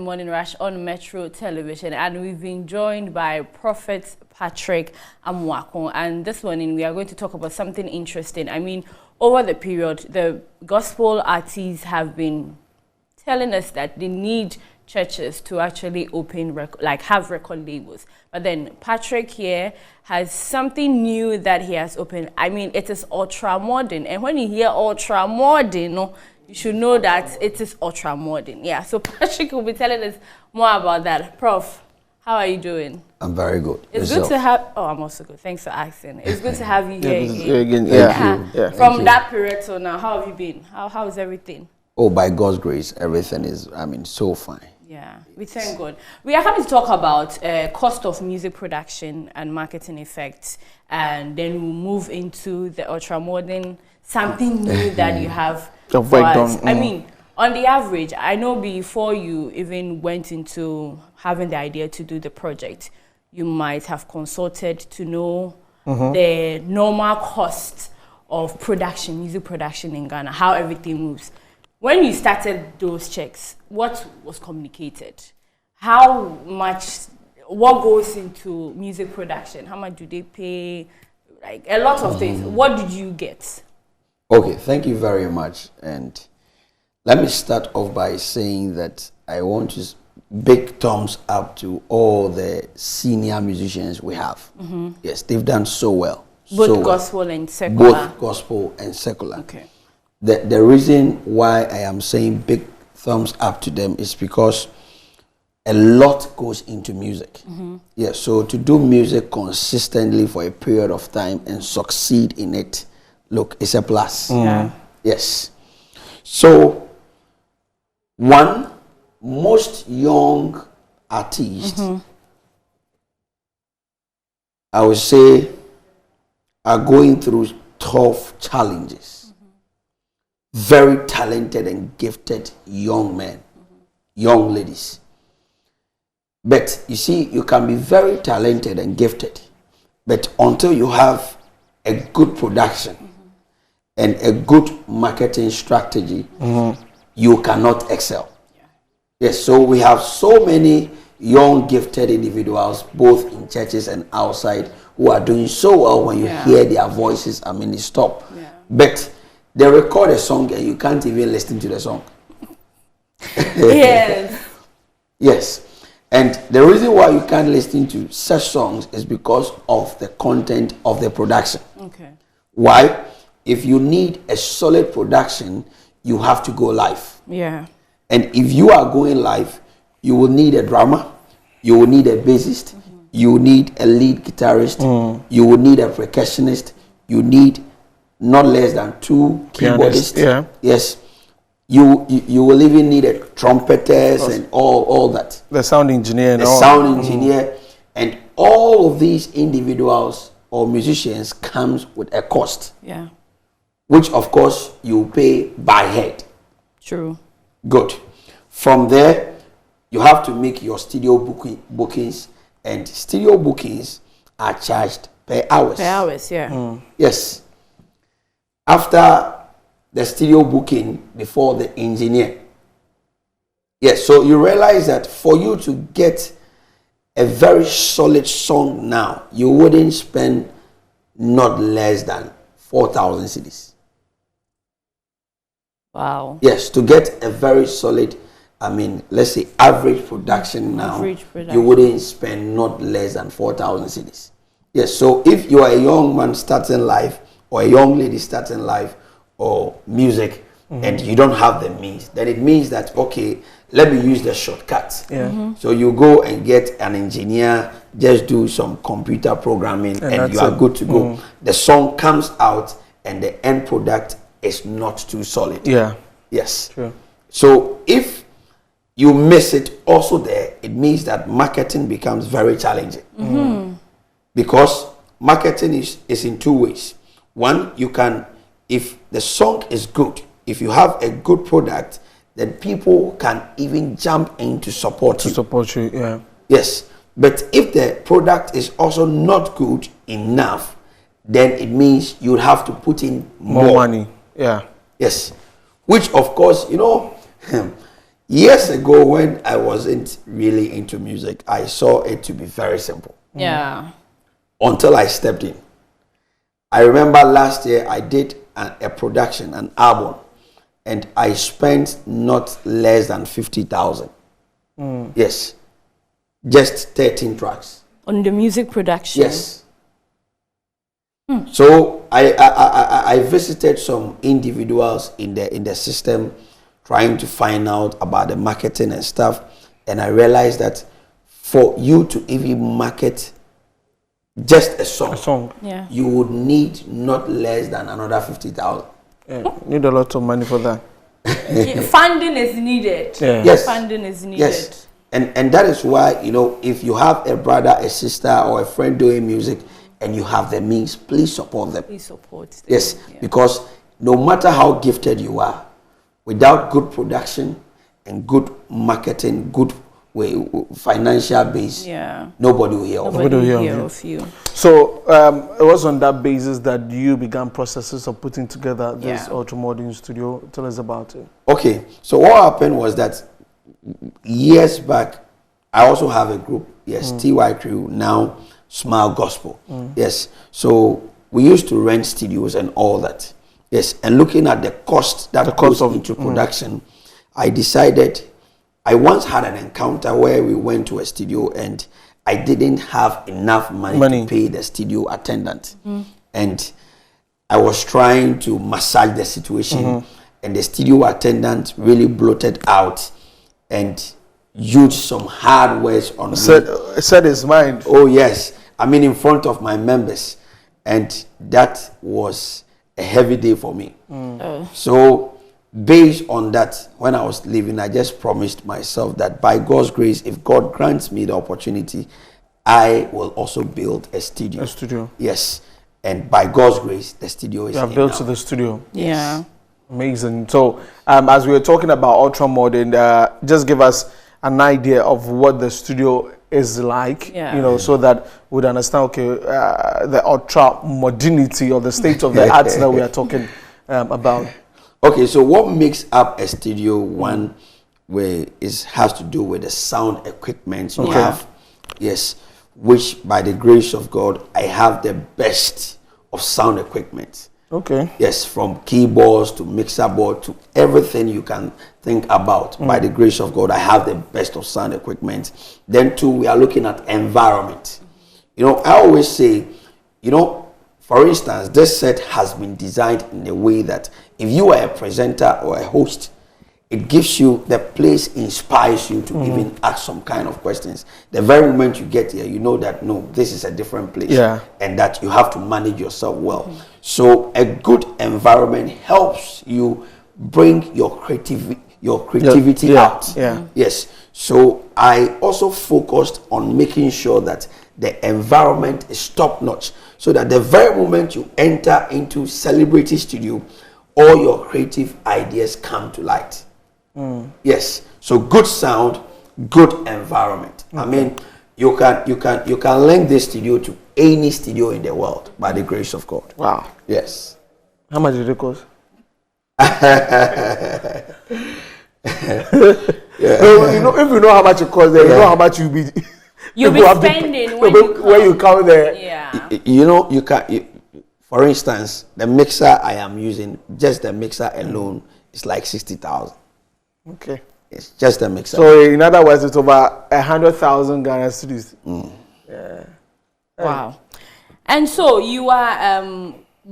Morning Rush on Metro Television, and we've been joined by Prophet Patrick AMOAKO, and this morning we are going to talk about something interesting. I mean, over the period, the gospel artists have been telling us that they need churches to actually open, have record labels. But then Patrick here has something new that he has opened. I mean, it is ultra modern, and when you hear ultra modern, you should know that it is ultra modern. Yeah, so Patrick will be telling us more about that. Prof, how are you doing? I'm very good. It's good to have. Oh, I'm also good. Thanks for asking. It's good to have you here again. Yeah. From that period to now, how have you been? How is everything? Oh, by God's grace, everything is, so fine. Yeah, we thank God. We are coming to talk about cost of music production and marketing effects, and then we'll move into the ultra modern, something new that you have. I mean, on the average, I know before you even went into having the idea to do the project, you might have consulted to know the normal cost of production, music production in Ghana, how everything moves. When you started those checks, what was communicated? How much, what goes into music production? How much do they pay? Like a lot of things. What did you get? Okay, thank you very much. And let me start off by saying that I want to big thumbs up to all the senior musicians we have. Yes, they've done so well. Both gospel and secular? Both gospel and secular. Okay. The reason why I am saying big thumbs up to them is because a lot goes into music. Yeah, so to do music consistently for a period of time and succeed in it, look, it's a plus. Yeah. Yes. So, most young artists, I would say, are going through tough challenges. Very talented and gifted young men, young ladies. But you see, you can be very talented and gifted, but until you have a good production and a good marketing strategy, you cannot excel. Yes, so we have so many young gifted individuals, both in churches and outside, who are doing so well. When you hear their voices, I mean, it's top. But they record a song and you can't even listen to the song. Yes. Yes. And the reason why you can't listen to such songs is because of the content of the production. Okay. Why? If you need a solid production, you have to go live. Yeah. And if you are going live, you will need a drummer, you will need a bassist, you will need a lead guitarist, you will need a percussionist, you need not less than 2 keyboardists. Yeah. Yes. You will even need a trumpeters and all that. The sound engineer and the sound engineer. And all of these individuals or musicians comes with a cost. Yeah. Which of course you pay by head. True. Good. From there, you have to make your studio bookings, and studio bookings are charged per hours. Per hours, yeah. Yes. After the studio booking, before the engineer. Yes, so you realize that for you to get a very solid song now, you wouldn't spend not less than 4,000 cedis. Wow. Yes, to get a very solid, I mean, let's say average production now, you wouldn't spend not less than 4,000 cedis. Yes, so if you are a young man starting life, or a young lady starting life, or music, and you don't have the means, then it means that, okay, let me use the shortcut. So you go and get an engineer, just do some computer programming, and you are good to go. The song comes out, and the end product is not too solid. Yeah. Yes. True. So if you miss it also there, it means that marketing becomes very challenging. Because marketing is in 2 ways. One, you can, if the song is good, if you have a good product, then people can even jump in to support you. To support you, yeah. Yes. But if the product is also not good enough, then it means you would have to put in more money. Yeah. Yes. Which, of course, Years ago, when I wasn't really into music, I saw it to be very simple. Yeah. Until I stepped in. I remember last year I did a production, an album, and I spent not less than 50,000. Yes. Just 13 tracks. On the music production? Yes. So I visited some individuals in the system, trying to find out about the marketing and stuff, and I realized that for you to even market just a song, yeah, you would need not less than another 50,000. Yeah, need a lot of money for that. Funding is needed. Yeah. Yes. Funding is needed. Yes. And that is why, you know, if you have a brother, a sister, or a friend doing music, and you have the means, please support them. Please support them. Yes, Yeah. because no matter how gifted you are, without good production and good marketing, good financial base, Yeah. nobody will hear of it. Nobody will hear hear of of you. So it was on that basis that you began processes of putting together this Yeah. ultramodern studio. Tell us about it. Okay, so what happened was that years back, I also have a group, yes, TY Crew, now Smile Gospel. Yes, so we used to rent studios and all that. Yes, and looking at the cost that goes into production, I decided, I once had an encounter where we went to a studio and I didn't have enough money to pay the studio attendant. And I was trying to massage the situation, and the studio attendant really bloated out and used some hard words on me. Said his mind. Oh yes, I mean in front of my members, and that was a heavy day for me. So based on that, when I was leaving, I just promised myself that by God's grace, if God grants me the opportunity, I will also build a studio. A studio. Yes, and by God's grace, the studio is You have built to the studio. Yeah. Amazing. So as we were talking about ultramodern, just give us an idea of what the studio is like, you know, so that we'd understand, okay, the ultra modernity or the state of the arts that we are talking about. Okay, so what makes up a studio? One way has to do with the sound equipment you have. Yes, which by the grace of God, I have the best of sound equipment. Okay. Yes, from keyboards to mixer board to everything you can think about. By the grace of God, I have the best of sound equipment. Then two, we are looking at environment. You know, I always say, you know, for instance, this set has been designed in a way that if you are a presenter or a host, it gives you, the place inspires you to even ask some kind of questions. The very moment you get here, you know that, no, this is a different place. Yeah. And that you have to manage yourself well. So a good environment helps you bring your creativity out. Yeah. Yes. So I also focused on making sure that the environment is top notch, so that the very moment you enter into Celebrity Studio, all your creative ideas come to light. Yes. So good sound, good environment. I mean, you can link this studio to any studio in the world by the grace of God. Wow. Yes. How much did it cost? You know, if you know how much it costs, then you know how much you'll be spending when you come there. Yeah. You know, for instance, the mixer I am using, just the mixer alone, is like 60,000. Okay. It's just a mixer. So in other words, it's over 100,000 Ghana cedis. Yeah. Wow. And so you are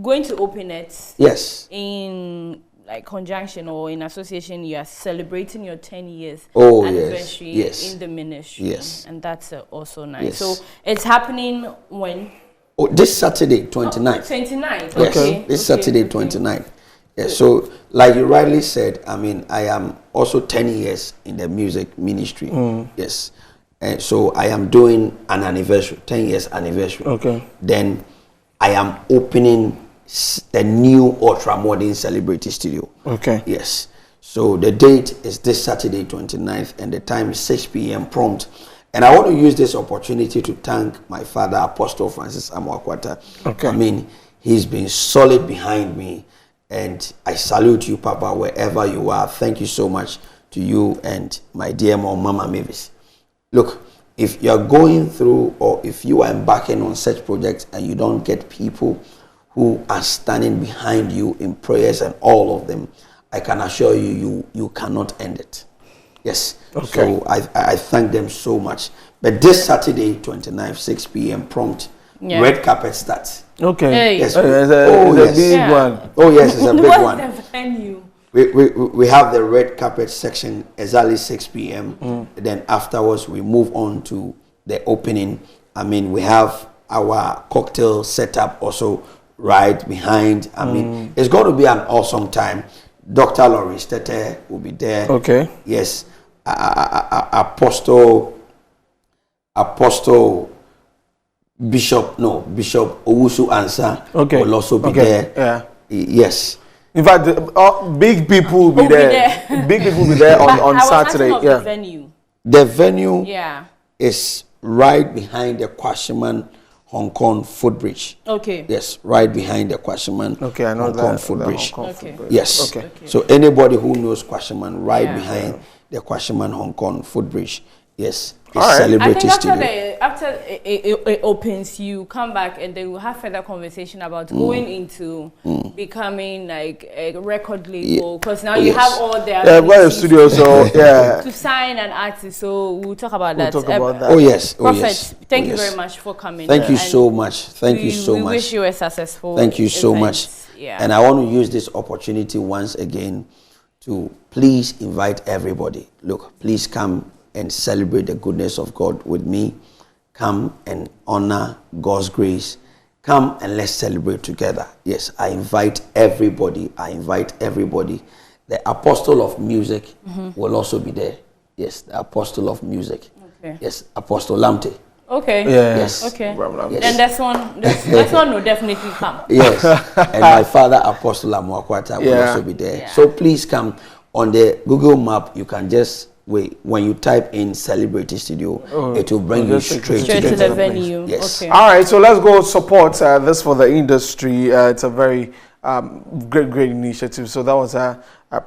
going to open it. Yes. In like conjunction or in association, you are celebrating your 10 years anniversary in the ministry. Yes. And that's also nice. Yes. So it's happening when? Oh, this Saturday, 29th. 29th. Yes. Okay. This Saturday, 29th. Yes. So, like you rightly said, I mean, I am also 10 years in the music ministry. Yes. And so I am doing an anniversary, 10 years anniversary. Okay. Then I am opening the new ultra-modern Celebrity Studio. Okay. Yes. So the date is this Saturday, 29th, and the time is 6 p.m. prompt. And I want to use this opportunity to thank my father, Apostle Francis AMOAKO. Okay. I mean, he's been solid behind me, and I salute you, Papa, wherever you are. Thank you so much to you and my dear mom, Mama Mavis. Look, if you're going through or if you are embarking on such projects and you don't get people who are standing behind you in prayers and all of them, I can assure you, you cannot end it. Yes. Okay. So I thank them so much. But this Saturday, 29th, 6 p.m. prompt, red carpet starts. Okay. Hey. Yes. It's a big one. Oh, yes, it's a big one. What's the venue? We have the red carpet section exactly 6 p.m. Then afterwards, we move on to the opening. I mean, we have our cocktail setup also right behind. I mean, it's going to be an awesome time. Dr. Lawrence Tete will be there. Okay. Yes. Apostle Bishop Owusu Ansa will also be there. Yeah. Yes. In fact, big people will be there. Big people will be there on Saturday. Yeah. The venue. The venue is right behind the Kwashiman Hong Kong footbridge. Okay. Yes, right behind the Kwashiman Hong Kong footbridge. Yes. Okay. So anybody who knows Kwashiman, right behind the Kwashiman Hong Kong footbridge. Yes. I think after it opens, you come back and then we'll have further conversation about going into becoming like a record label, because now you have all the studio, so to sign an artist. So we'll talk about that. Oh yes, Prophet, thank you very much for coming. Thank you so much. Thank you so much. We wish you a successful. Thank you so much. Yeah. And I want to use this opportunity once again to please invite everybody. Look, please come and celebrate the goodness of God with me. Come and honor God's grace. Come and let's celebrate together. Yes, I invite everybody. The Apostle of Music will also be there. Yes, the Apostle of Music. Okay. Yes, Apostle Lamte. Okay. Yeah. Yes. Okay. Yes. Then this one will definitely come. Yes. And my father, Apostle AMOAKO, will also be there. Yeah. So please come. On the Google map, you can just when you type in Celebrity Studio, it will bring you straight to the venue. Yes. Okay. All right, so let's go support this for the industry. It's a very great initiative. So that was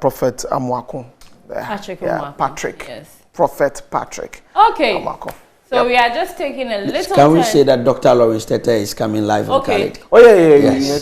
Prophet AMOAKO. Patrick AMOAKO. Patrick. Yes. Prophet Patrick. Okay. AMOAKO. So we are just taking a little Can we say that Dr. Lawrence Tete is coming live on Khaled? Oh, yeah.